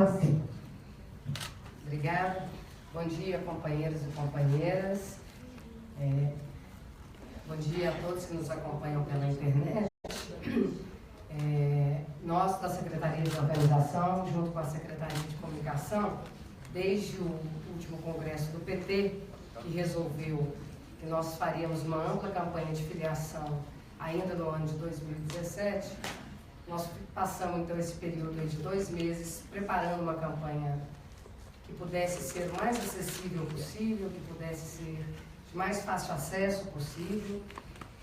Você. Obrigada. Bom dia, companheiros e companheiras. Bom dia a todos que nos acompanham pela internet. Nós, da Secretaria de Organização, junto com a Secretaria de Comunicação, desde o último congresso do PT, que resolveu que nós faríamos uma ampla campanha de filiação ainda no ano de 2017, nós passamos então esse período de 2 meses preparando uma campanha que pudesse ser o mais acessível possível, que pudesse ser de mais fácil acesso possível.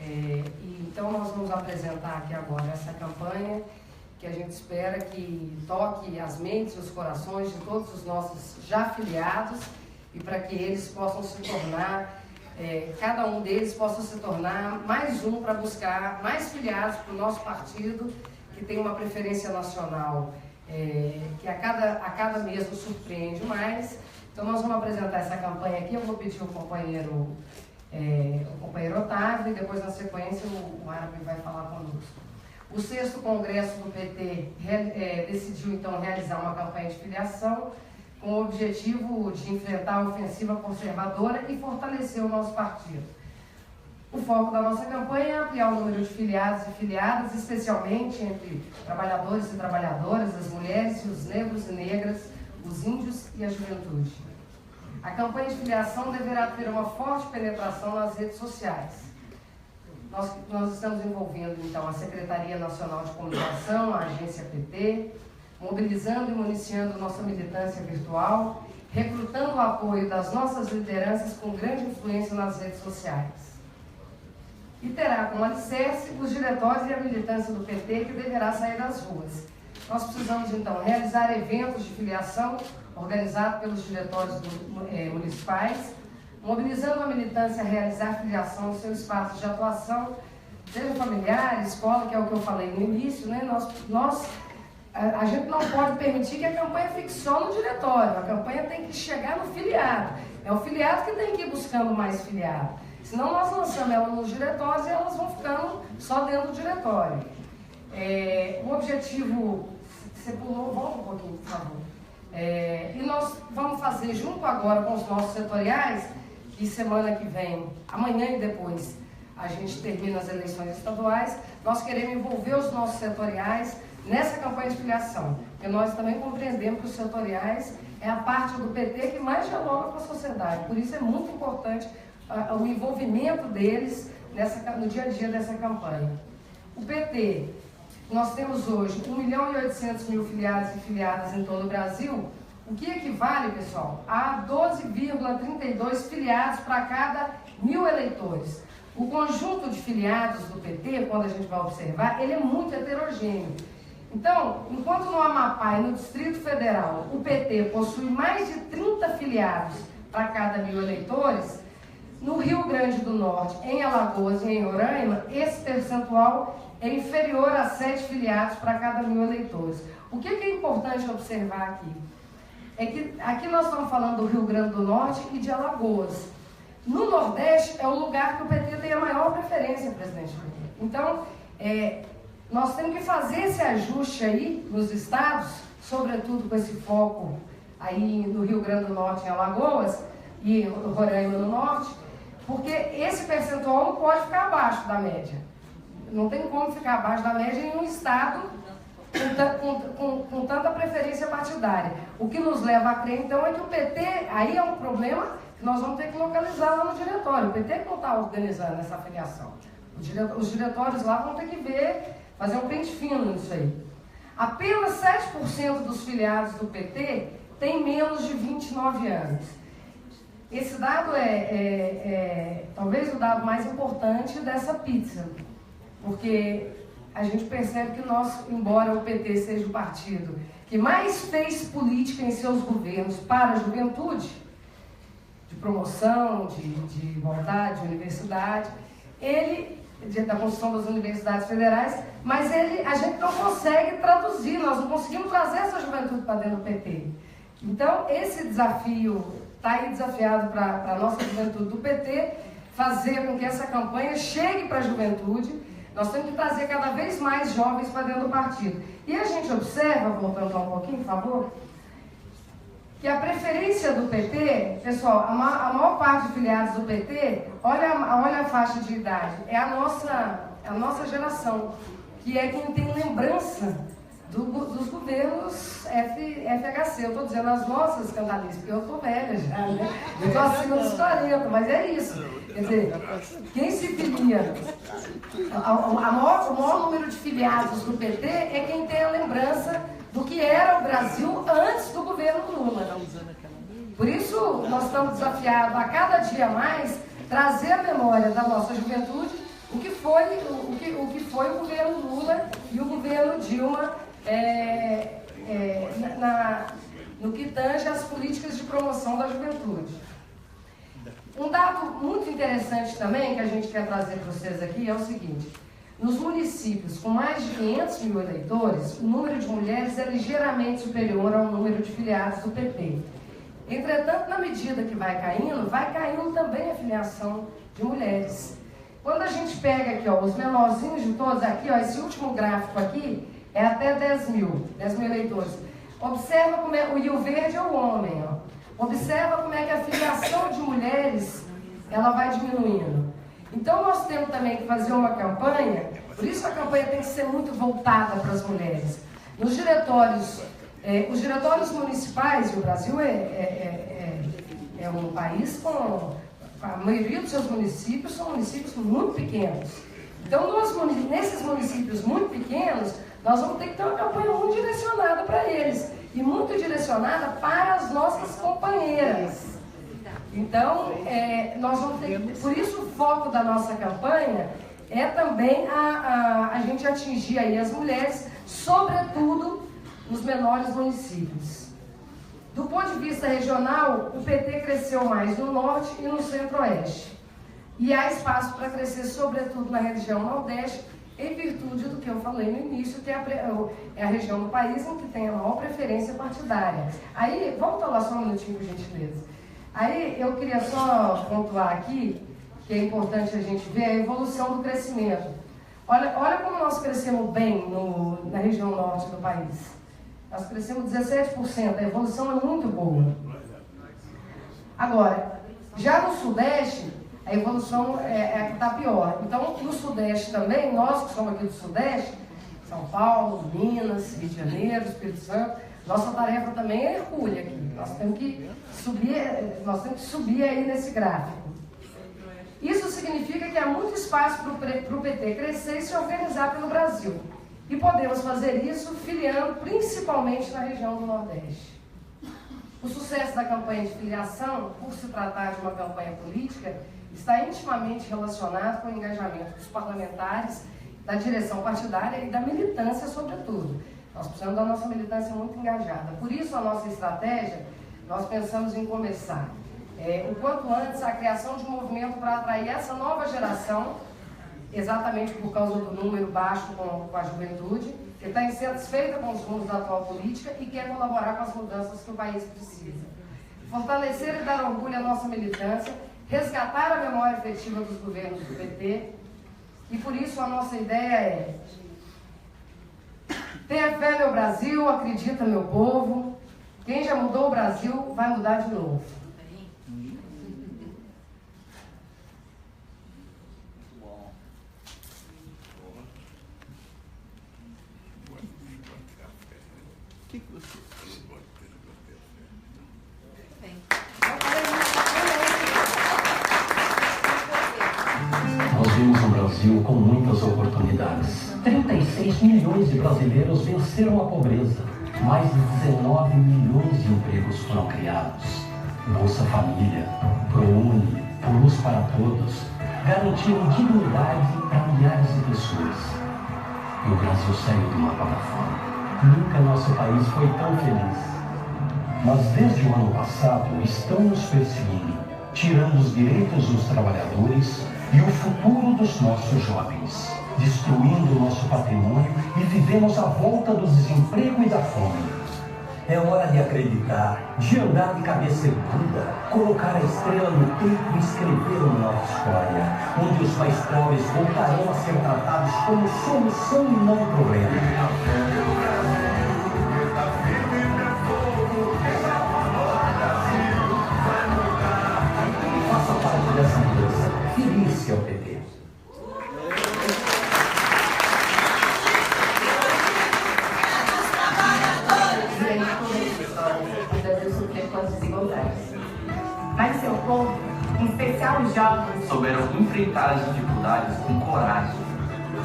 E então nós vamos apresentar aqui agora essa campanha que a gente espera que toque as mentes e os corações de todos os nossos já filiados e para que eles possam se tornar, cada um deles possa se tornar mais um para buscar mais filiados para o nosso partido, que tem uma preferência nacional, que a cada mês nos surpreende mais. Então nós vamos apresentar essa campanha aqui. Eu vou pedir o companheiro Otávio e depois na sequência o Árabe vai falar conosco. O 6º Congresso do PT decidiu então realizar uma campanha de filiação com o objetivo de enfrentar a ofensiva conservadora e fortalecer o nosso partido. O foco da nossa campanha é ampliar o número de filiados e filiadas, especialmente entre trabalhadores e trabalhadoras, as mulheres e os negros e negras, os índios e a juventude. A campanha de filiação deverá ter uma forte penetração nas redes sociais. Nós estamos envolvendo, então, a Secretaria Nacional de Comunicação, a Agência PT, mobilizando e municiando nossa militância virtual, recrutando o apoio das nossas lideranças com grande influência nas redes sociais. E terá como alicerce os diretórios e a militância do PT, que deverá sair das ruas. Nós precisamos, então, realizar eventos de filiação organizados pelos diretórios municipais, mobilizando a militância a realizar filiação em seus espaços de atuação, seja familiar, escola, que é o que eu falei no início, né? A gente não pode permitir que a campanha fique só no diretório, a campanha tem que chegar no filiado. É o filiado que tem que ir buscando mais filiado. Senão nós lançamos ela nos diretórios e elas vão ficando só dentro do diretório. O objetivo... Você pulou, volta um pouquinho, por favor. E nós vamos fazer junto agora com os nossos setoriais, que semana que vem, amanhã e depois, a gente termina as eleições estaduais, nós queremos envolver os nossos setoriais nessa campanha de filiação, porque nós também compreendemos que os setoriais é a parte do PT que mais dialoga com a sociedade, por isso é muito importante o envolvimento deles no dia a dia dessa campanha. O PT, nós temos hoje 1.800.000 filiados e filiadas em todo o Brasil, o que equivale, pessoal, a 12,32 filiados para cada 1.000 eleitores. O conjunto de filiados do PT, quando a gente vai observar, ele é muito heterogêneo. Então, enquanto no Amapá e no Distrito Federal o PT possui mais de 30 filiados para cada 1.000 eleitores, no Rio Grande do Norte, em Alagoas e em Roraima, esse percentual é inferior a 7 filiados para cada 1.000 eleitores. O que é importante observar aqui? É que aqui nós estamos falando do Rio Grande do Norte e de Alagoas. No Nordeste é o lugar que o PT tem a maior preferência, presidente. Então, nós temos que fazer esse ajuste aí nos estados, sobretudo com esse foco aí no Rio Grande do Norte, em Alagoas, e Roraima no Norte, porque esse percentual não pode ficar abaixo da média. Não tem como ficar abaixo da média em um estado com tanta preferência partidária. O que nos leva a crer, então, é que o PT, aí é um problema que nós vamos ter que localizar lá no diretório. O PT que não está organizando essa filiação. Os diretórios lá vão ter que fazer um pente fino nisso aí. Apenas 7% dos filiados do PT têm menos de 29 anos. Esse dado é talvez o dado mais importante dessa pizza, porque a gente percebe que nós, embora o PT seja o partido que mais fez política em seus governos para a juventude, de promoção, de igualdade, de universidade, da construção das universidades federais, mas a gente não consegue traduzir, nós não conseguimos trazer essa juventude para dentro do PT. Então, esse desafio está aí desafiado para a nossa juventude do PT, fazer com que essa campanha chegue para a juventude. Nós temos que trazer cada vez mais jovens para dentro do partido. E a gente observa, voltando lá um pouquinho, por favor, que a preferência do PT, pessoal, a maior parte de filiados do PT, olha a faixa de idade, é a nossa geração, que é quem tem lembrança dos governos FHC. Eu estou dizendo as nossas cantalistas, porque eu estou velha já, né? Eu estou acima dos 40, mas é isso. Quer dizer, quem se filia, o maior número de filiados do PT é quem tem a lembrança do que era o Brasil antes do governo Lula. Por isso, nós estamos desafiados a cada dia mais trazer a memória da nossa juventude o que foi o governo Lula e o governo Dilma no que tange às políticas de promoção da juventude. Um dado muito interessante também que a gente quer trazer para vocês aqui é o seguinte: nos municípios com mais de 500 mil eleitores, o número de mulheres é ligeiramente superior ao número de filiados do PT. Entretanto, na medida que vai caindo também a filiação de mulheres. Quando a gente pega aqui, ó, os menorzinhos de todos, aqui, ó, esse último gráfico aqui, é até 10 mil eleitores. Observa como é, e o verde é o homem, ó. Observa como é que a filiação de mulheres, ela vai diminuindo. Então, nós temos também que fazer uma campanha, por isso a campanha tem que ser muito voltada para as mulheres. Nos diretórios, os diretórios municipais, e o Brasil é um país com... A maioria dos seus municípios são municípios muito pequenos. Então, nesses municípios muito pequenos, nós vamos ter que ter uma campanha muito direcionada para eles. E muito direcionada para as nossas companheiras. Então, nós vamos ter, por isso o foco da nossa campanha é também a gente atingir aí as mulheres, sobretudo nos menores municípios. Do ponto de vista regional, o PT cresceu mais no norte e no centro-oeste. E há espaço para crescer, sobretudo na região nordeste, em virtude do que eu falei no início, que é a região do país em que tem a maior preferência partidária. Aí, volta lá só um minutinho, por gentileza. Aí, eu queria só pontuar aqui, que é importante a gente ver a evolução do crescimento. Olha como nós crescemos bem na região norte do país. Nós crescemos 17%, a evolução é muito boa. Agora, já no Sudeste, a evolução é a que está pior. Então, no Sudeste também, nós que somos aqui do Sudeste, São Paulo, Minas, Rio de Janeiro, Espírito Santo, nossa tarefa também é hercúlea aqui. Nós temos que subir aí nesse gráfico. Isso significa que há muito espaço para o PT crescer e se organizar pelo Brasil. E podemos fazer isso filiando principalmente na região do Nordeste. O sucesso da campanha de filiação, por se tratar de uma campanha política, está intimamente relacionado com o engajamento dos parlamentares, da direção partidária e da militância, sobretudo. Nós precisamos da nossa militância muito engajada. Por isso, a nossa estratégia, nós pensamos em começar, o quanto antes, a criação de um movimento para atrair essa nova geração, exatamente por causa do número baixo com a juventude, que está insatisfeita com os rumos da atual política e quer colaborar com as mudanças que o país precisa. Fortalecer e dar orgulho à nossa militância, resgatar a memória efetiva dos governos do PT, e por isso a nossa ideia é: tenha fé, meu Brasil, acredita, meu povo, quem já mudou o Brasil vai mudar de novo. Nós vimos um Brasil com muitas oportunidades. 36 milhões de brasileiros venceram a pobreza. Mais de 19 milhões de empregos foram criados. Bolsa Família, ProUni, Luz para Todos, garantiram dignidade a milhares de pessoas. E o Brasil saiu do mapa da fome. Nunca nosso país foi tão feliz. Mas desde o ano passado estão nos perseguindo, tirando os direitos dos trabalhadores e o futuro dos nossos jovens, destruindo o nosso patrimônio e vivemos a volta do desemprego e da fome. É hora de acreditar, de andar de cabeça erguida, colocar a estrela no peito e escrever uma nova história, onde os mais pobres voltarão a ser tratados como solução e não problema. povo, em especial os jovens, souberam enfrentar as dificuldades com coragem.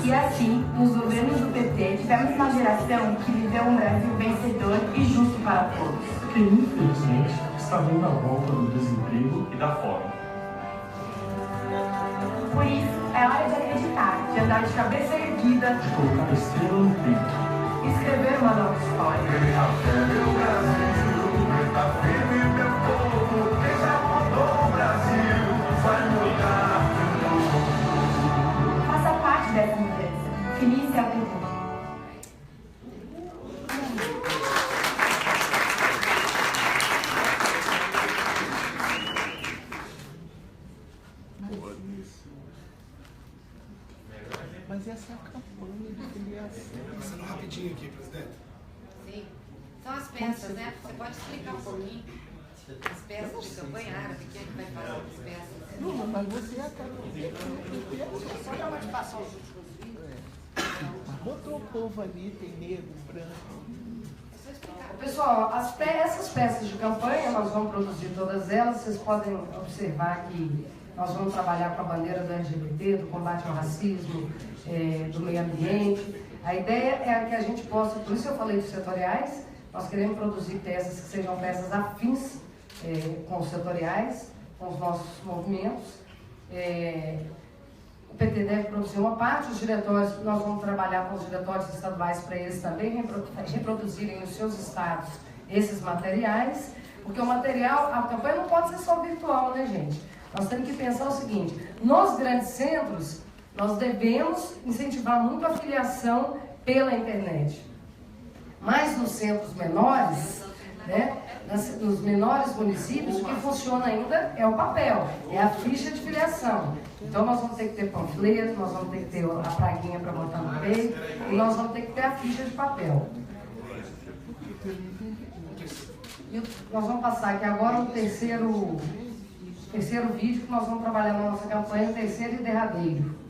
E assim, nos governos do PT, tivemos uma geração que viveu um Brasil vencedor e justo para todos. Que, infelizmente, está dando a volta do desemprego E da fome. Por isso, é hora de acreditar, de andar de cabeça erguida, de colocar a estrela no peito. e escrever uma nova história. Faça parte dessa mudança. Feliz a PT. Mas essa é a campanha de filiação. Passando rapidinho aqui, presidente. Sim. São as peças, né? Você pode explicar um pouquinho as peças de campanha árabe, quem é que vai fazer as peças? Não, mas você acabou de Só dar uma de passar os últimos vídeos. botou o povo ali, tem negro, branco. Pessoal, essas peças de campanha, nós vamos produzir todas elas. Vocês podem observar que nós vamos trabalhar com a bandeira do LGBT, do combate ao racismo, do meio ambiente. A ideia é que a gente possa, por isso eu falei dos setoriais, nós queremos produzir peças que sejam peças afins com os setoriais, com os nossos movimentos. O PT deve produzir uma parte, os diretórios, nós vamos trabalhar com os diretórios estaduais para eles também reproduzirem nos seus estados esses materiais, porque o material, a campanha não pode ser só virtual, né, gente? Nós temos que pensar o seguinte, nos grandes centros, nós devemos incentivar muito a filiação pela internet. Mas nos centros menores, né, nos menores municípios, o que funciona ainda é o papel, é a ficha de filiação. Então nós vamos ter que ter panfleto, nós vamos ter que ter a praguinha para botar no peito, e nós vamos ter que ter a ficha de papel. E nós vamos passar aqui agora o terceiro vídeo que nós vamos trabalhar na nossa campanha, o terceiro e derradeiro.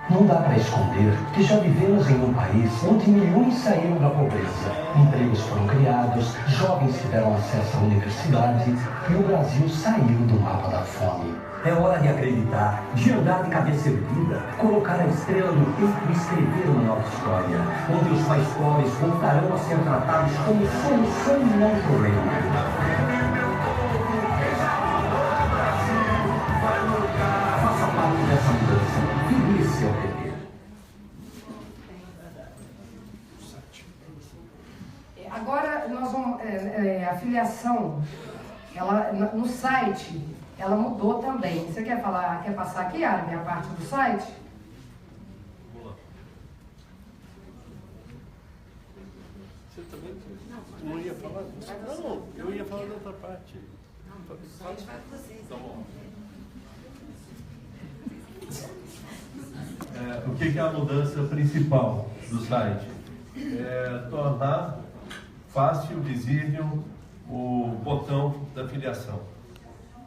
Não dá para esconder que já vivemos em um país onde milhões saíram da pobreza, empregos foram criados, jovens tiveram acesso à universidade e o Brasil saiu do mapa da fome. É hora de acreditar, de andar de cabeça erguida, colocar a estrela no peito e escrever uma nova história, onde os mais pobres voltarão a ser tratados como solução e não problema. Faça parte dessa mudança. Feliz é o PT. Agora nós vamos. A filiação, ela, no site, ela mudou também. Você quer passar aqui, Armin, a parte do site? Você também não ia falar? Não, eu ia falar da outra parte. O site vai com vocês. Tá bom. O que é a mudança principal do site? É tornar fácil, visível o botão da filiação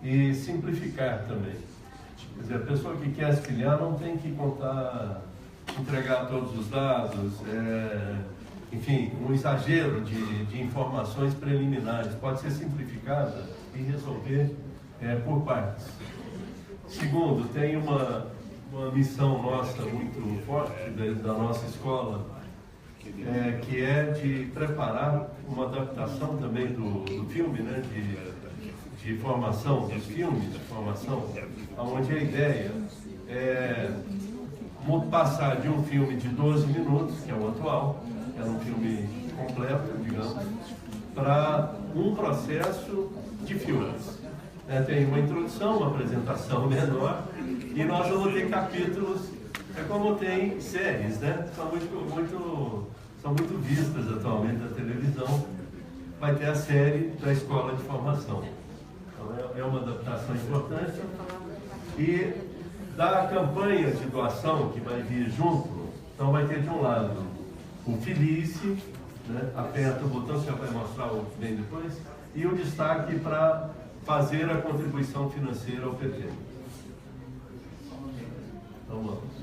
e simplificar também. Quer dizer, a pessoa que quer se filiar não tem que entregar todos os dados, enfim, um exagero de informações preliminares. Pode ser simplificada e resolver por partes. Segundo, tem uma missão nossa muito forte da nossa escola, que é de preparar uma adaptação também do filme, né, de formação dos filmes, de formação, onde a ideia é passar de um filme de 12 minutos, que é o atual, que é um filme completo, digamos, para um processo de filmes. Tem uma introdução, uma apresentação menor, e nós vamos ter capítulos, como tem séries, né? São muito vistas atualmente na televisão. Vai ter a série da escola de formação. Então é uma adaptação importante. E da campanha de doação que vai vir junto, então vai ter de um lado o Felice, né? Aperta o botão, que já vai mostrar bem depois, e o destaque para fazer a contribuição financeira ao PT. Então vamos.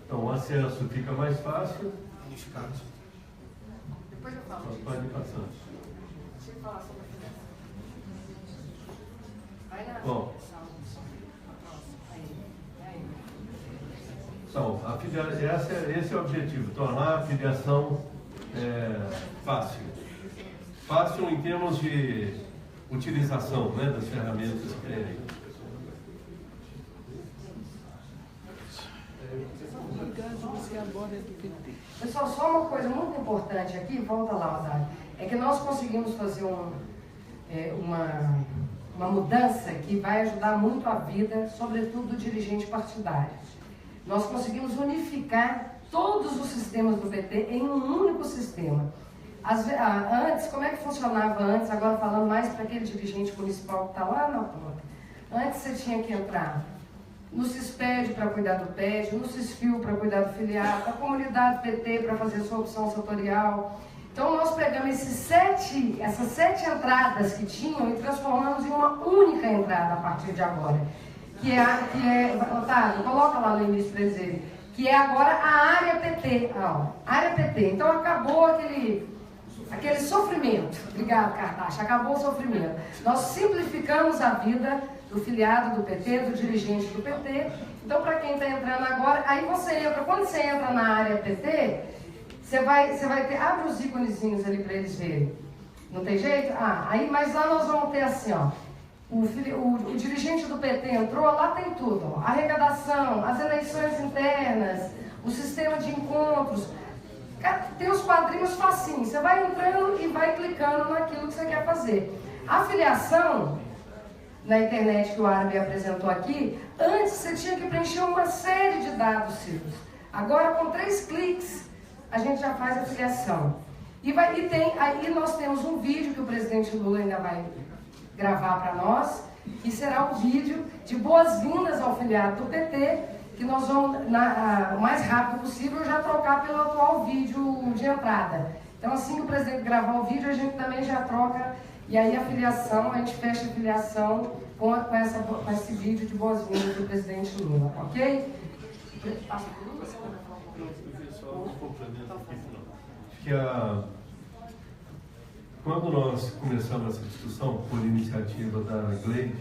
Então o acesso fica mais fácil. Unificado. Depois eu falo. Pode ir passando. Deixa eu falar sobre a filiação. Bom, então, esse é o objetivo, tornar a filiação fácil. Fácil em termos de utilização, né, das ferramentas que tem aí. Pessoal, só uma coisa muito importante aqui, volta lá, Odário, é que nós conseguimos fazer uma mudança que vai ajudar muito a vida, sobretudo do dirigente partidário. Nós conseguimos unificar todos os sistemas do PT em um único sistema. Antes, como é que funcionava antes, agora falando mais para aquele dirigente municipal que está lá na ponta. Antes você tinha que entrar no CISPED para cuidar do PED, no CISFIO para cuidar do filiado, a comunidade PT para fazer sua opção setorial. Então nós pegamos essas sete entradas que tinham e transformamos em uma única entrada a partir de agora. Que é Otávio, coloca lá no início para dizer, que é agora a área PT. Área PT. Então acabou aquele sofrimento. Obrigado, Cartaxa. Acabou o sofrimento. Nós simplificamos a vida do filiado do PT, do dirigente do PT. Então, para quem está entrando agora, aí você entra, quando você entra na área PT, você vai ter, abre os íconezinhos ali para eles verem. Não tem jeito? Mas lá nós vamos ter assim, ó. O dirigente do PT entrou, lá tem tudo, ó, arrecadação, as eleições internas, o sistema de encontros, tem os quadrinhos facinhos, você vai entrando e vai clicando naquilo que você quer fazer. A filiação, na internet que o Árabe apresentou aqui, antes você tinha que preencher uma série de dados seus. Agora, com 3 cliques, a gente já faz a filiação. Aí nós temos um vídeo que o presidente Lula ainda vai gravar para nós, que será o vídeo de boas-vindas ao filiado do PT, que nós vamos, o mais rápido possível, já trocar pelo atual vídeo de entrada. Então, assim que o presidente gravar o vídeo, a gente também já troca, e aí a filiação, a gente fecha a filiação com esse vídeo de boas-vindas do presidente Lula, ok? Quando nós começamos essa discussão, por iniciativa da Gleide,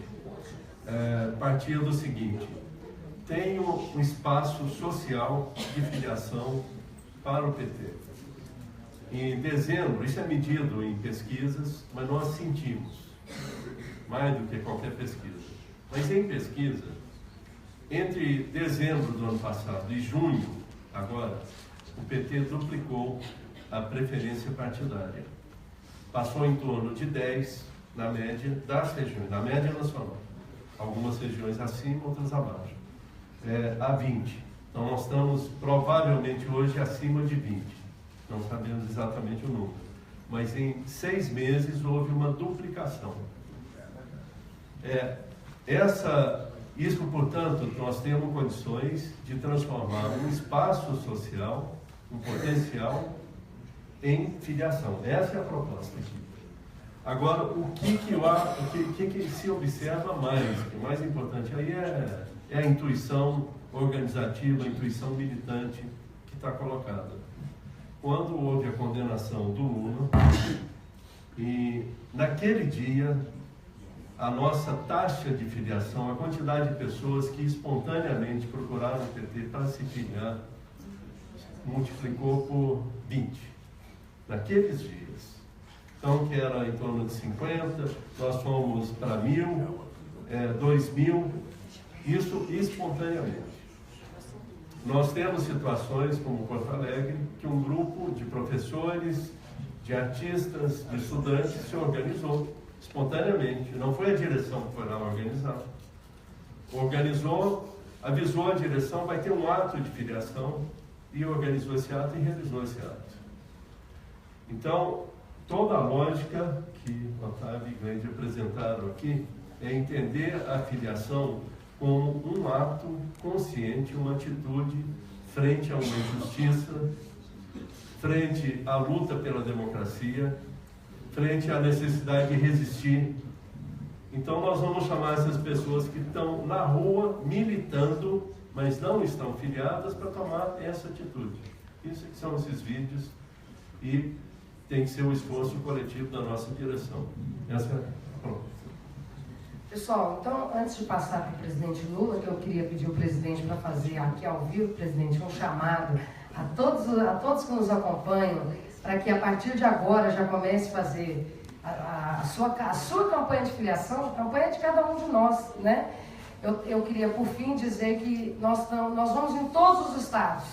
partia do seguinte: tenho um espaço social de filiação para o PT. Em dezembro, isso é medido em pesquisas, mas nós sentimos, mais do que qualquer pesquisa. Mas em pesquisa, entre dezembro do ano passado e junho, agora, o PT duplicou a preferência partidária. Passou em torno de 10 na média das regiões, na média nacional. Algumas regiões acima, outras abaixo. A 20. Então nós estamos provavelmente hoje acima de 20. Não sabemos exatamente o número. Mas em 6 meses houve uma duplicação. Isso, portanto, nós temos condições de transformar um espaço social, um potencial, em filiação. Essa é a proposta aqui. Agora, o que se observa mais, o mais importante aí é a intuição organizativa, a intuição militante que está colocada. Quando houve a condenação do Lula, e naquele dia, a nossa taxa de filiação, a quantidade de pessoas que espontaneamente procuraram o PT para se filiar, multiplicou por 20. Naqueles dias. Então, que era em torno de 50, nós fomos para 1.000, 2.000, isso espontaneamente. Nós temos situações como Porto Alegre, que um grupo de professores, de artistas, de estudantes se organizou espontaneamente. Não foi a direção que foi lá organizar. Organizou, avisou a direção, vai ter um ato de filiação, e organizou esse ato e realizou esse ato. Então, toda a lógica que Otávio e Gleide apresentaram aqui é entender a filiação como um ato consciente, uma atitude frente a uma injustiça, frente à luta pela democracia, frente à necessidade de resistir. Então nós vamos chamar essas pessoas que estão na rua militando, mas não estão filiadas, para tomar essa atitude. Isso que são esses vídeos, e tem que ser um esforço coletivo da nossa direção. Essa é a proposta. Pessoal, então, antes de passar para o presidente Lula, que eu queria pedir ao presidente para fazer aqui ao vivo, presidente, um chamado a todos que nos acompanham, para que a partir de agora já comece a fazer a sua campanha de filiação, campanha de cada um de nós, né? Eu queria, por fim, dizer que nós vamos em todos os estados,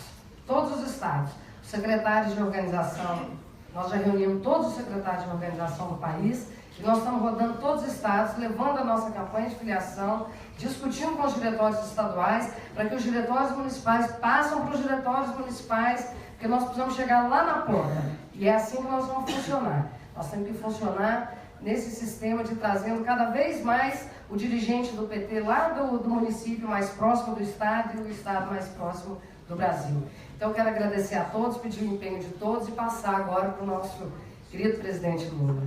os secretários de organização, nós já reunimos todos os secretários de organização do país, e nós estamos rodando todos os estados, levando a nossa campanha de filiação, discutindo com os diretórios estaduais, para que os diretórios municipais passem para os diretórios municipais, porque nós precisamos chegar lá na porta. E é assim que nós vamos funcionar. Nós temos que funcionar nesse sistema de trazendo cada vez mais o dirigente do PT lá do município mais próximo do estado e o estado mais próximo do Brasil. Então, eu quero agradecer a todos, pedir o empenho de todos e passar agora para o nosso querido presidente Lula.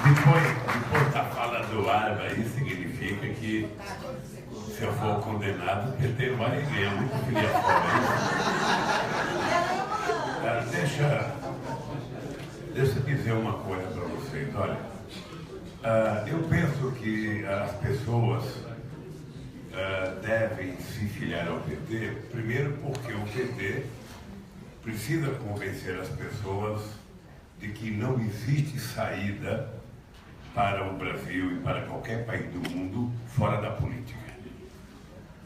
Depois da fala do árabe, aí significa que se eu for condenado, o PT vai ganhar muito filiação. Deixa eu dizer uma coisa para vocês. Olha, eu penso que as pessoas devem se filiar ao PT, primeiro porque o PT precisa convencer as pessoas de que não existe saída para o Brasil e para qualquer país do mundo fora da política.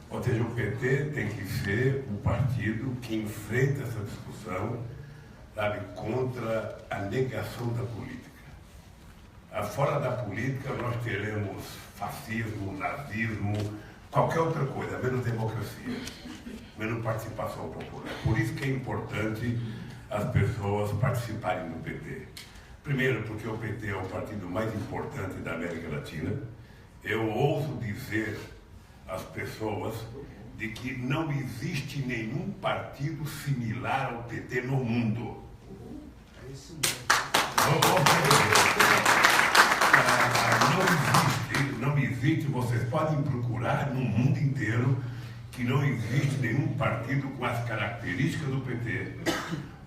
Ou seja, o PT tem que ser um partido que enfrenta essa discussão, sabe, contra a negação da política. Fora da política nós teremos fascismo, nazismo, qualquer outra coisa, menos democracia, menos participação popular. Por isso que é importante as pessoas participarem do PT. Primeiro, porque o PT é o partido mais importante da América Latina. Eu ouso dizer às pessoas de que não existe nenhum partido similar ao PT no mundo. Não existe, vocês podem procurar no mundo inteiro que não existe nenhum partido com as características do PT.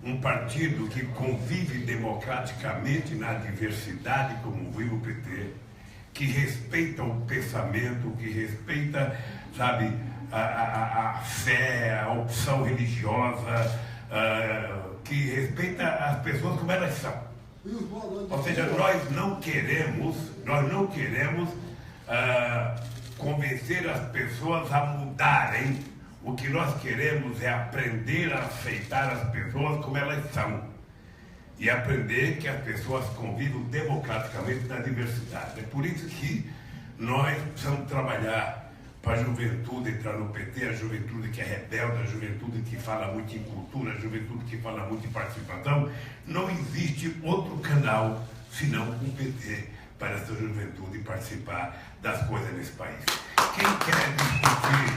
Um partido que convive democraticamente na diversidade como vive o PT, que respeita o pensamento, que respeita, sabe, a fé, a opção religiosa, que respeita as pessoas como elas são. Ou seja, nós não queremos convencer as pessoas a mudarem. O que nós queremos é aprender a aceitar as pessoas como elas são. E aprender que as pessoas convivem democraticamente na diversidade. É por isso que nós precisamos trabalhar para a juventude entrar no PT, a juventude que é rebelde, a juventude que fala muito em cultura, a juventude que fala muito em participação. Não existe outro canal senão o PT para essa juventude participar das coisas nesse país. Quem quer discutir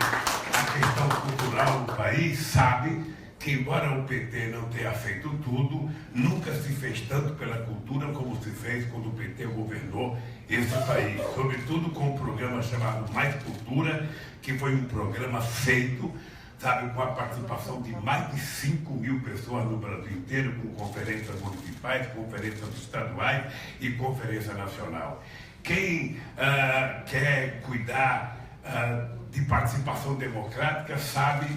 a questão cultural do país sabe que, embora o PT não tenha feito tudo, nunca se fez tanto pela cultura como se fez quando o PT governou esse país. Sobretudo com um programa chamado Mais Cultura, que foi um programa feito, sabe, com a participação de mais de 5.000 pessoas no Brasil inteiro, com conferências municipais, conferências estaduais e conferência nacional. Quem quer cuidar de participação democrática sabe,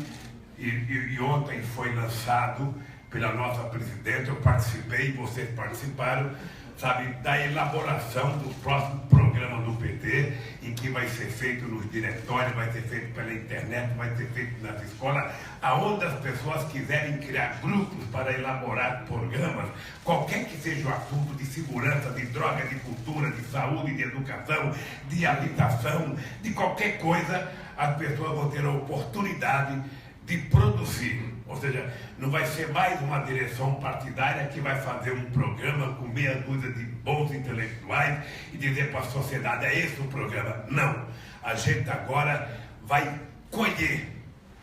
e ontem foi lançado pela nossa presidente, eu participei, vocês participaram, sabe, da elaboração do próximo programa do PT, em que vai ser feito nos diretórios, vai ser feito pela internet, vai ser feito nas escolas, aonde as pessoas quiserem criar grupos para elaborar programas, qualquer que seja o assunto de segurança, de droga, de cultura, de saúde, de educação, de habitação, de qualquer coisa, as pessoas vão ter a oportunidade de produzir. Ou seja, não vai ser mais uma direção partidária que vai fazer um programa com meia dúzia de bons intelectuais e dizer para a sociedade, é esse o programa. Não. A gente agora vai colher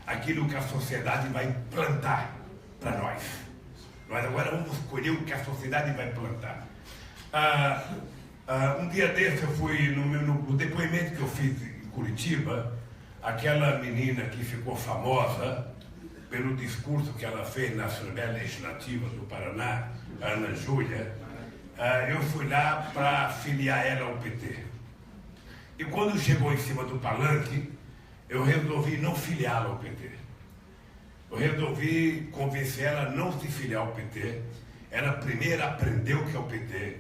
aquilo que a sociedade vai plantar para nós. Nós agora vamos colher o que a sociedade vai plantar. Um dia desse eu fui, no depoimento que eu fiz em Curitiba, aquela menina que ficou famosa pelo discurso que ela fez na Assembleia Legislativa do Paraná, a Ana Júlia, eu fui lá para filiar ela ao PT. E quando chegou em cima do palanque, eu resolvi não filiá-la ao PT. Eu resolvi convencer ela a não se filiar ao PT. Ela primeiro aprendeu o que é o PT.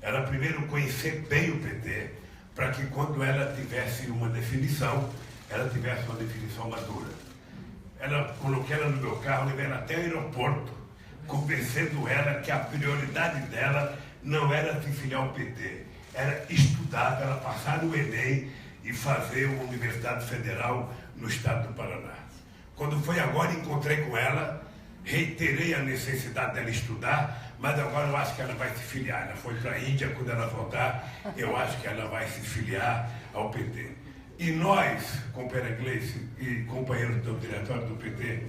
Ela primeiro conhecer bem o PT, para que quando ela tivesse uma definição, ela tivesse uma definição madura. Coloquei ela no meu carro, levei ela até o aeroporto, convencendo ela que a prioridade dela não era se filiar ao PT, era estudar, ela passar no Enem e fazer uma universidade federal no estado do Paraná. Quando foi agora, encontrei com ela, reiterei a necessidade dela estudar, mas agora eu acho que ela vai se filiar. Ela foi para a Índia, quando ela voltar, eu acho que ela vai se filiar ao PT. E nós, companheiro Gleice e companheiros do diretório do PT,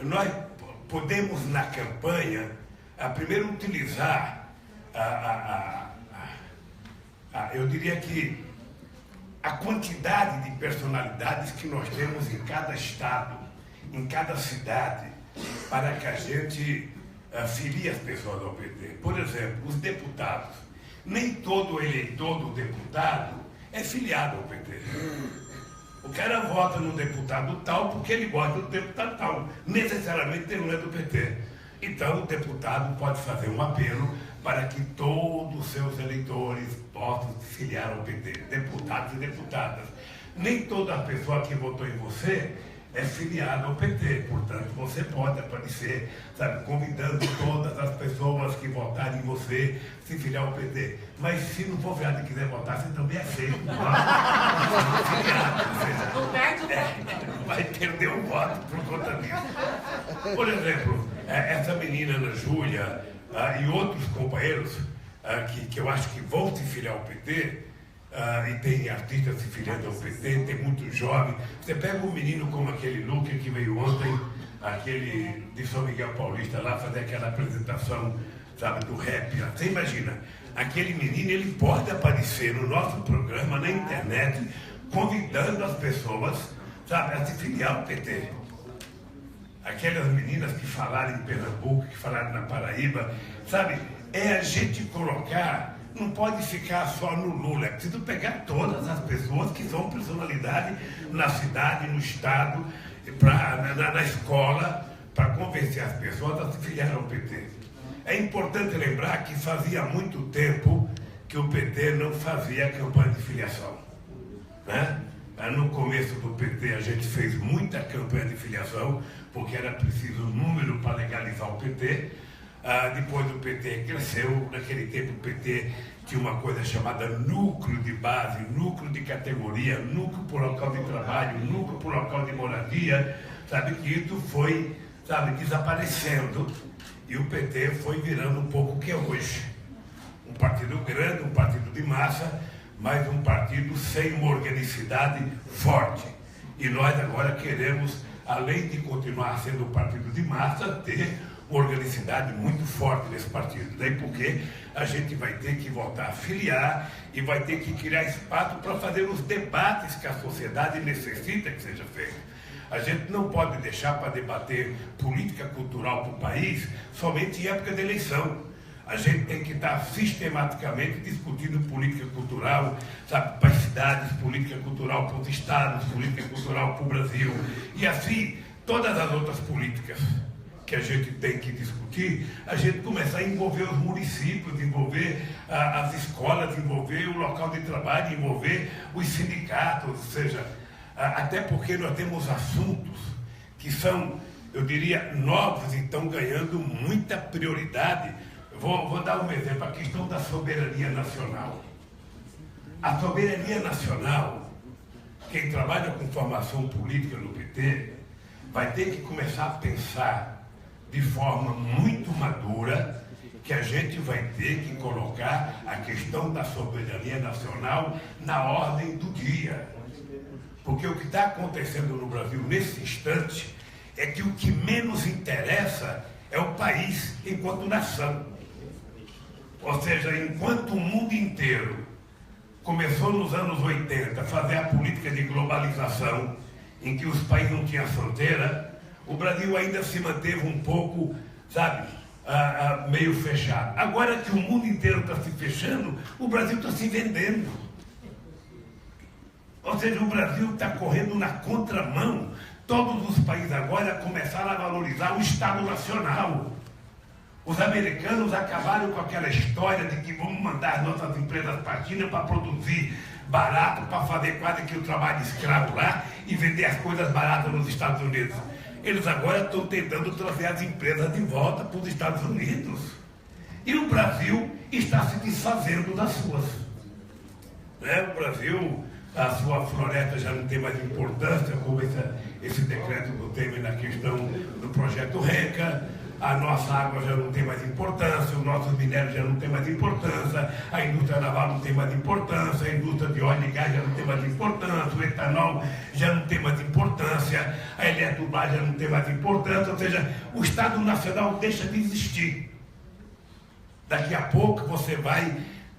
nós podemos na campanha, primeiro utilizar, eu diria que a quantidade de personalidades que nós temos em cada estado, em cada cidade, para que a gente filie as pessoas ao PT. Por exemplo, os deputados. Nem todo eleitor do deputado é filiado ao PT. O cara vota no deputado tal porque ele gosta do deputado tal. Necessariamente ele não é do PT. Então o deputado pode fazer um apelo para que todos os seus eleitores possam se filiar ao PT. Deputados e deputadas. Nem toda pessoa que votou em você é filiada ao PT, portanto você pode aparecer, sabe, convidando todas as pessoas que votarem em você se filiar ao PT. Mas se não for filiado e quiser votar, você também é feio. Vai perder o voto por conta disso. Por exemplo, essa menina Ana Júlia e outros companheiros que eu acho que vão se filiar ao PT, e tem artistas se filiando ao PT, tem muito jovem. Você pega um menino como aquele Luque que veio ontem, aquele de São Miguel Paulista lá, fazer aquela apresentação, sabe, do rap. Você imagina, aquele menino, ele pode aparecer no nosso programa, na internet, convidando as pessoas, sabe, a se filiar ao PT. Aquelas meninas que falaram em Pernambuco, que falaram na Paraíba, sabe, é a gente colocar. Não pode ficar só no Lula, é preciso pegar todas as pessoas que são personalidade na cidade, no estado, na escola, para convencer as pessoas a se filiar ao PT. É importante lembrar que fazia muito tempo que o PT não fazia campanha de filiação, né? No começo do PT a gente fez muita campanha de filiação, porque era preciso número para legalizar o PT. Depois o PT cresceu, naquele tempo o PT tinha uma coisa chamada núcleo de base, núcleo de categoria, núcleo por local de trabalho, núcleo por local de moradia, sabe, que isso foi, sabe, desaparecendo e o PT foi virando um pouco o que é hoje. Um partido grande, um partido de massa, mas um partido sem uma organicidade forte. E nós agora queremos, além de continuar sendo um partido de massa, ter uma organicidade muito forte nesse partido. Daí porque a gente vai ter que voltar a filiar e vai ter que criar espaço para fazer os debates que a sociedade necessita que seja feito. A gente não pode deixar para debater política cultural para o país somente em época de eleição. A gente tem que estar sistematicamente discutindo política cultural, sabe, para as cidades, política cultural para os estados, política cultural para o Brasil. E assim, todas as outras políticas que a gente tem que discutir, a gente começar a envolver os municípios, envolver as escolas, envolver o local de trabalho, envolver os sindicatos, ou seja, até porque nós temos assuntos que são, eu diria, novos e estão ganhando muita prioridade. Vou dar um exemplo, a questão da soberania nacional. A soberania nacional, quem trabalha com formação política no PT, vai ter que começar a pensar de forma muito madura que a gente vai ter que colocar a questão da soberania nacional na ordem do dia. Porque o que está acontecendo no Brasil nesse instante é que o que menos interessa é o país enquanto nação. Ou seja, enquanto o mundo inteiro começou nos anos 80 a fazer a política de globalização, em que os países não tinham fronteira, o Brasil ainda se manteve um pouco, sabe, meio fechado. Agora que o mundo inteiro está se fechando, o Brasil está se vendendo. Ou seja, o Brasil está correndo na contramão. Todos os países agora começaram a valorizar o Estado Nacional. Os americanos acabaram com aquela história de que vamos mandar as nossas empresas para a China para produzir barato, para fazer quase que o trabalho escravo lá e vender as coisas baratas nos Estados Unidos. Eles agora estão tentando trazer as empresas de volta para os Estados Unidos. E o Brasil está se desfazendo das suas. O Brasil, a sua floresta já não tem mais importância, como esse decreto do Temer na questão do projeto RECA. A nossa água já não tem mais importância, os nossos minérios já não tem mais importância, a indústria naval não tem mais importância, a indústria de óleo e gás já não tem mais importância, o etanol já não tem mais importância, a Eletrobras já não tem mais importância, ou seja, o Estado Nacional deixa de existir. Daqui a pouco você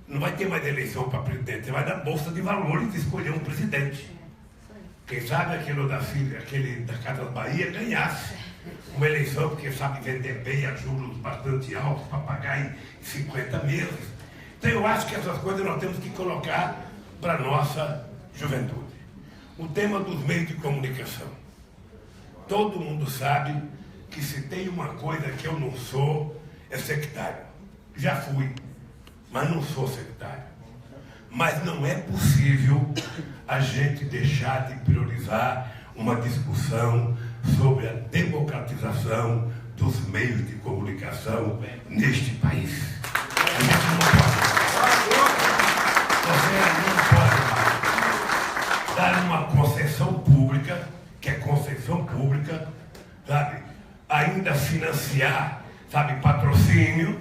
não vai ter mais eleição para presidente, você vai na Bolsa de Valores escolher um presidente. Quem sabe aquele da Casa Bahia ganhasse uma eleição, porque sabe vender bem a juros bastante altos para pagar em 50 meses. Então eu acho que essas coisas nós temos que colocar para a nossa juventude. O tema dos meios de comunicação. Todo mundo sabe que se tem uma coisa que eu não sou, é sectário. Já fui, mas não sou sectário. Mas não é possível a gente deixar de priorizar uma discussão sobre a democratização dos meios de comunicação neste país. A gente não pode dar uma concessão pública, que é concessão pública, sabe? Ainda financiar, sabe, patrocínio,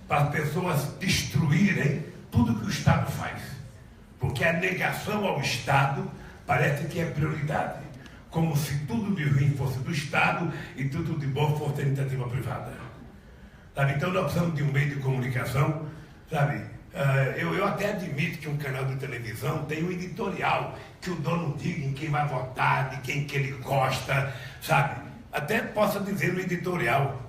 para as pessoas destruírem tudo que o Estado faz. Porque a negação ao Estado parece que é prioridade. Como se tudo de ruim fosse do Estado e tudo de bom fosse da iniciativa privada. Sabe? Então nós precisamos de um meio de comunicação, sabe? Eu até admito que um canal de televisão tem um editorial, que o dono diga em quem vai votar, de quem que ele gosta, sabe? Até possa dizer no editorial.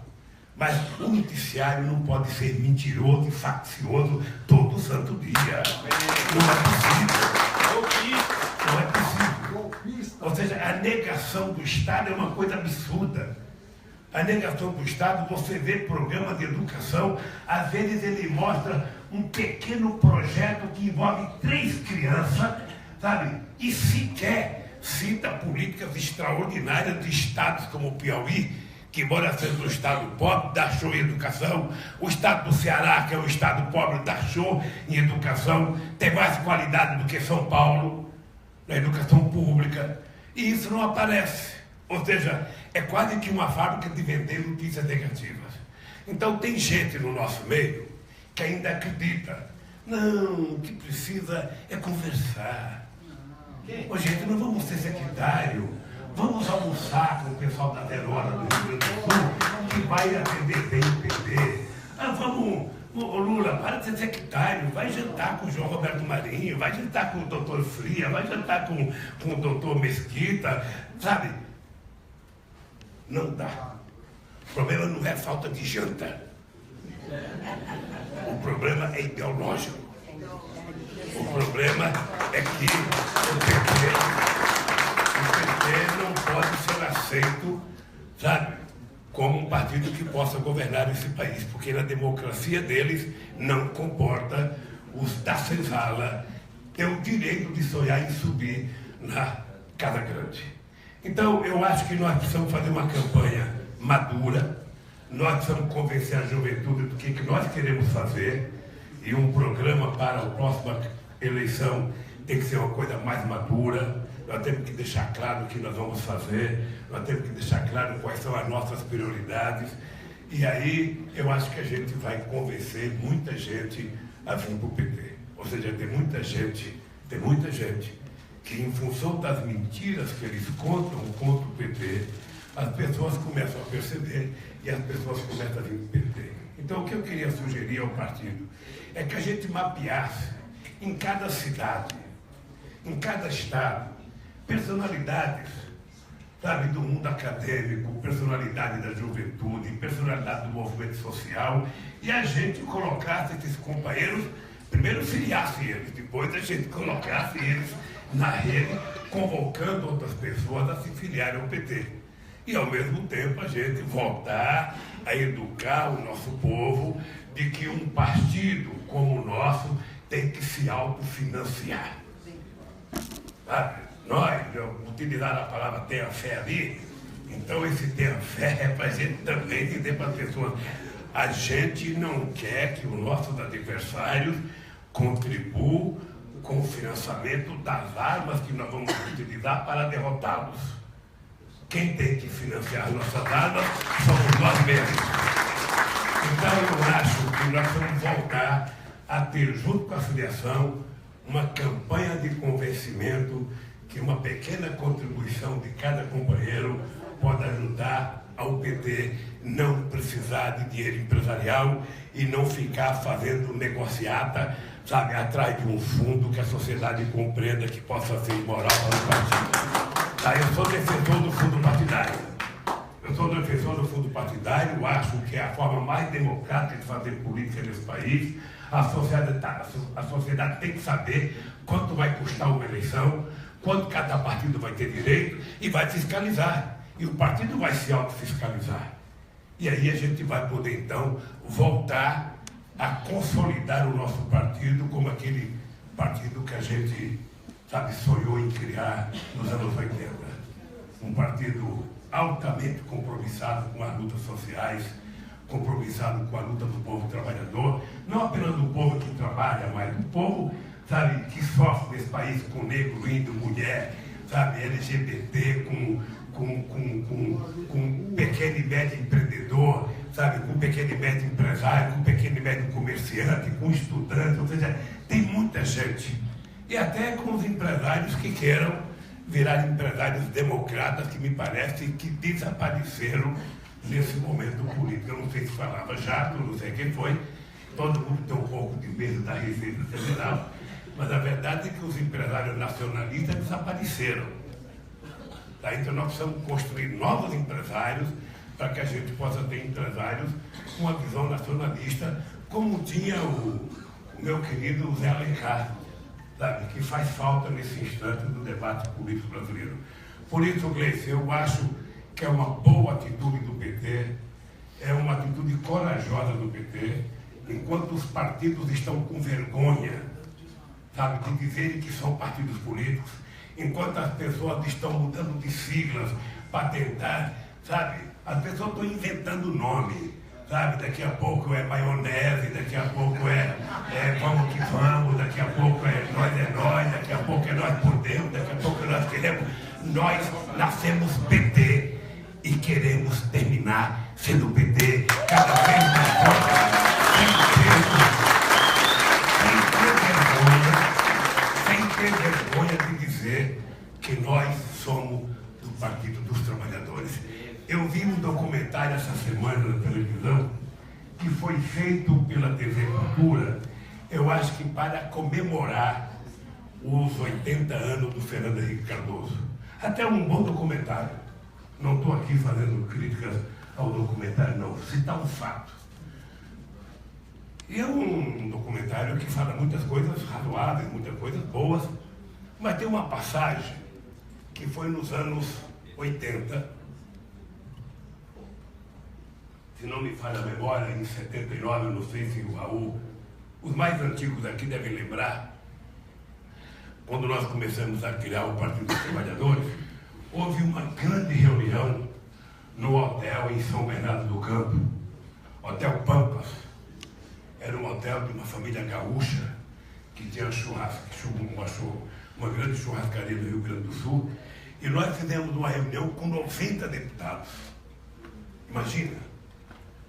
Mas o noticiário não pode ser mentiroso e faccioso todo santo dia. Não é possível. Não é possível. Ou seja, a negação do Estado é uma coisa absurda. A negação do Estado, você vê programas de educação, às vezes ele mostra um pequeno projeto que envolve 3 crianças, sabe? E sequer cita políticas extraordinárias de estados como o Piauí, que embora seja um estado pobre, dá show em educação. O estado do Ceará, que é um estado pobre, dá show em educação, tem mais qualidade do que São Paulo, na educação pública. E isso não aparece. Ou seja, é quase que uma fábrica de vender notícias negativas. Então tem gente no nosso meio que ainda acredita. Não, o que precisa é conversar. Ô, gente, não vamos ser sectário. Vamos almoçar com o pessoal da Zero Hora do Rio Grande do Sul, que vai atender bem o PT. Vamos, ô Lula, para de ser sectário, vai jantar com o João Roberto Marinho, vai jantar com o doutor Fria, vai jantar com o doutor Mesquita, sabe? Não dá. O problema não é falta de janta. O problema é ideológico. O problema é que o PT não pode ser aceito, sabe, como um partido que possa governar esse país, porque na democracia deles não comporta os da senzala ter o direito de sonhar em subir na Casa Grande. Então, eu acho que nós precisamos fazer uma campanha madura, nós precisamos convencer a juventude do que nós queremos fazer, e um programa para a próxima eleição tem que ser uma coisa mais madura. Nós temos que deixar claro o que nós vamos fazer, nós temos que deixar claro quais são as nossas prioridades, e aí eu acho que a gente vai convencer muita gente a vir para o PT. Ou seja, tem muita gente que, em função das mentiras que eles contam contra o PT, as pessoas começam a perceber e as pessoas começam a vir para o PT. Então, o que eu queria sugerir ao partido é que a gente mapeasse em cada cidade, em cada estado, personalidades, sabe, do mundo acadêmico, personalidade da juventude, personalidade do movimento social, e a gente colocasse esses companheiros, primeiro filiasse eles, depois a gente colocasse eles na rede, convocando outras pessoas a se filiarem ao PT. E, ao mesmo tempo, a gente voltar a educar o nosso povo de que um partido como o nosso tem que se autofinanciar. Sabe? Nós, utilizaram a palavra tenha fé ali, então esse tenha fé é para a gente também dizer para as pessoas, a gente não quer que os nossos adversários contribuam com o financiamento das armas que nós vamos utilizar para derrotá-los. Quem tem que financiar as nossas armas somos nós mesmos. Então eu acho que nós vamos voltar a ter, junto com a filiação, uma campanha de convencimento que uma pequena contribuição de cada companheiro pode ajudar ao PT não precisar de dinheiro empresarial e não ficar fazendo negociata, sabe, atrás de um fundo que a sociedade compreenda que possa ser imoral para o partido. Tá, eu sou defensor do fundo partidário. Eu sou defensor do fundo partidário, acho que é a forma mais democrática de fazer política nesse país. A sociedade tem que saber quanto vai custar uma eleição, quanto cada partido vai ter direito e vai fiscalizar. E o partido vai se autofiscalizar. E aí a gente vai poder, então, voltar a consolidar o nosso partido como aquele partido que a gente, sabe, sonhou em criar nos anos 80. Um partido altamente compromissado com as lutas sociais, compromissado com a luta do povo trabalhador, não apenas do povo que trabalha, mas do povo, sabe, que sofre nesse país com negro, índio, mulher, sabe, LGBT, com pequeno e médio empreendedor, sabe, com pequeno e médio empresário, com pequeno e médio comerciante, com estudante, ou seja, tem muita gente. E até com os empresários que queiram virar empresários democratas, que me parece que desapareceram nesse momento político. Eu não sei se falava Jato, não sei quem foi, todo mundo tem um pouco de medo da Receita Federal, mas a verdade é que os empresários nacionalistas desapareceram. Tá? Então nós precisamos construir novos empresários para que a gente possa ter empresários com uma visão nacionalista, como tinha o meu querido Zé Alencar, sabe, que faz falta nesse instante do debate político brasileiro. Por isso, Gleice, eu acho que é uma boa atitude do PT, é uma atitude corajosa do PT, enquanto os partidos estão com vergonha, sabe, de dizerem que são partidos políticos, enquanto as pessoas estão mudando de siglas para tentar, sabe, as pessoas estão inventando nome, sabe, daqui a pouco é maionese, daqui a pouco é vamos que vamos, daqui a pouco é nós, daqui a pouco é nós podemos, daqui a pouco nós queremos. Nós nascemos PT e queremos terminar sendo PT cada vez mais forte, sem ter vergonha de dizer que nós somos do Partido dos Trabalhadores. Eu vi um documentário essa semana na televisão que foi feito pela TV Cultura, eu acho que para comemorar os 80 anos do Fernando Henrique Cardoso. Até um bom documentário. Não estou aqui fazendo críticas ao documentário, não. Citar um fato. E é um documentário que fala muitas coisas razoáveis, muitas coisas boas, mas tem uma passagem que foi nos anos 80, se não me falha a memória, em 79, eu não sei se o Raul, os mais antigos aqui devem lembrar, quando nós começamos a criar o Partido dos Trabalhadores, houve uma grande reunião no hotel em São Bernardo do Campo, Hotel Pampas. Era um hotel de uma família gaúcha que tinha uma grande churrascaria no Rio Grande do Sul, e nós fizemos uma reunião com 90 deputados. Imagina,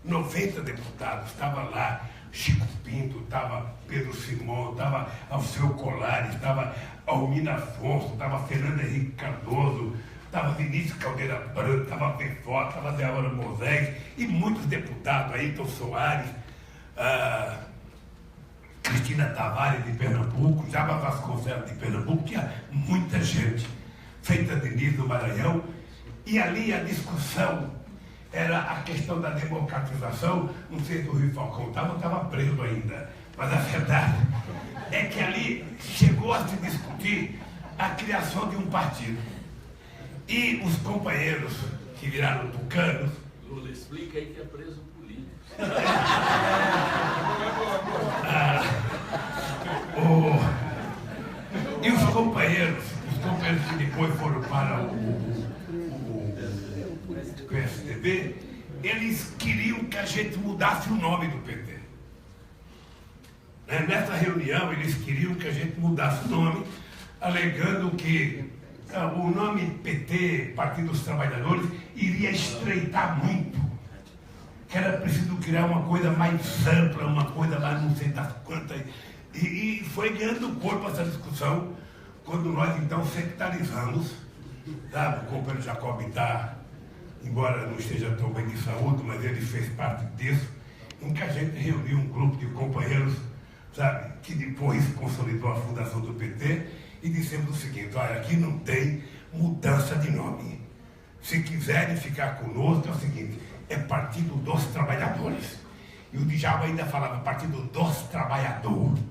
90 deputados, estava lá Chico Pinto, estava Pedro Simão, estava Alceu Colares, estava Almina Afonso, estava Fernando Henrique Cardoso, estava Vinícius Caldeira Branco, estava Pefó, estava Débora Moisés e muitos deputados, Ayrton Soares, Cristina Tavares de Pernambuco, Jaba Vasconcelos de Pernambuco, tinha muita gente, Feita Diniz do Maranhão, E ali a discussão era a questão da democratização. Não sei se o Rio Falcão estava preso ainda, mas a verdade é que ali chegou a se discutir a criação de um partido. E os companheiros que viraram tucanos... Lula, explica aí que é preso político. E os companheiros que depois foram para o PSDB, eles queriam que a gente mudasse o nome do PT. Nessa reunião, eles queriam que a gente mudasse o nome, alegando que o nome PT, Partido dos Trabalhadores, iria estreitar muito, que era preciso criar uma coisa mais ampla, uma coisa lá não sei das quantas. E foi ganhando corpo essa discussão, quando nós então sectarizamos, sabe? O companheiro Jacob está, embora não esteja tão bem de saúde, mas ele fez parte disso, em que a gente reuniu um grupo de companheiros, sabe, que depois consolidou a fundação do PT, e dissemos o seguinte: olha, aqui não tem mudança de nome. Se quiserem ficar conosco, é o seguinte, é Partido dos Trabalhadores. E o Djalma ainda falava Partido dos Trabalhadores.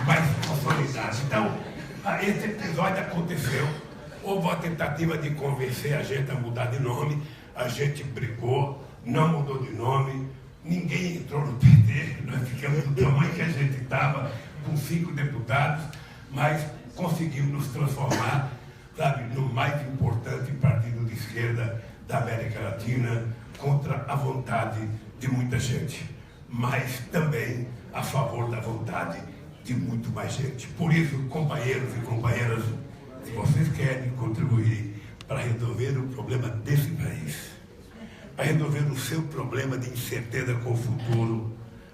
Mais consolidado. Então, esse episódio aconteceu. Houve uma tentativa de convencer a gente a mudar de nome. A gente brigou, não mudou de nome. Ninguém entrou no PT. Nós ficamos do tamanho que a gente estava, com 5 deputados, mas conseguimos nos transformar, sabe, no mais importante partido de esquerda da América Latina, contra a vontade de muita gente, mas também a favor da vontade de muito mais gente. Por isso, companheiros e companheiras, se vocês querem contribuir para resolver o problema desse país, para resolver o seu problema de incerteza com o futuro,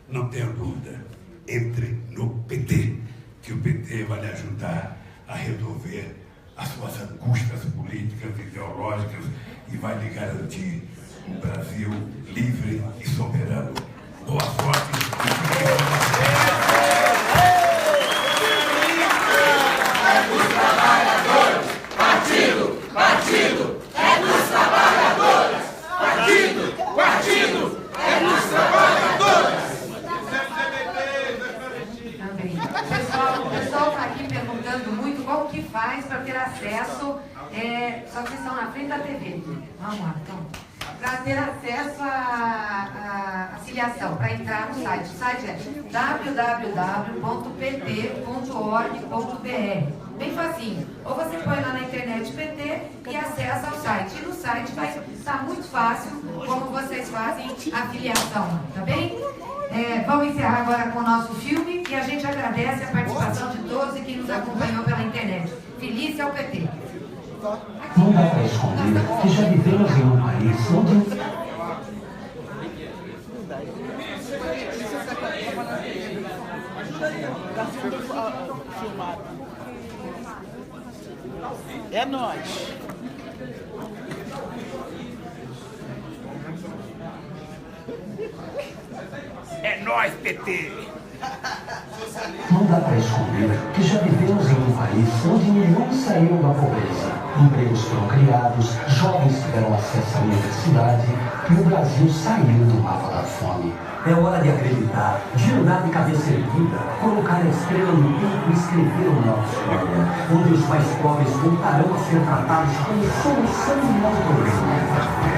não tenha dúvida, entre no PT, que o PT vai lhe ajudar a resolver as suas angústias políticas e ideológicas e vai lhe garantir um Brasil livre e soberano. Boa sorte e fique com você. É dos trabalhadores, partido é dos trabalhadores, partido é dos trabalhadores. O pessoal está aqui perguntando muito como que faz para ter acesso, só que vocês estão na frente da TV. Vamos lá, então. Para ter acesso à filiação, para entrar no site. O site é www.pt.org.br. Bem facinho. Ou você põe lá na internet PT e acessa ao site. E no site vai estar muito fácil como vocês fazem a filiação, tá bem? Vamos encerrar agora com o nosso filme e a gente agradece a participação de todos e quem nos acompanhou pela internet. Feliz ao PT. Não dá para esconder que já vivemos em um país onde... É nóis. É nóis, PT! Não dá para esconder que já vivemos em um país onde milhões saíram da pobreza, empregos foram criados, jovens tiveram acesso à universidade e o Brasil saiu do mapa da fome. É hora de acreditar, de andar de cabeça erguida, colocar a estrela no peito e escrever uma nova história, onde os mais pobres voltarão a ser tratados como solução de natureza.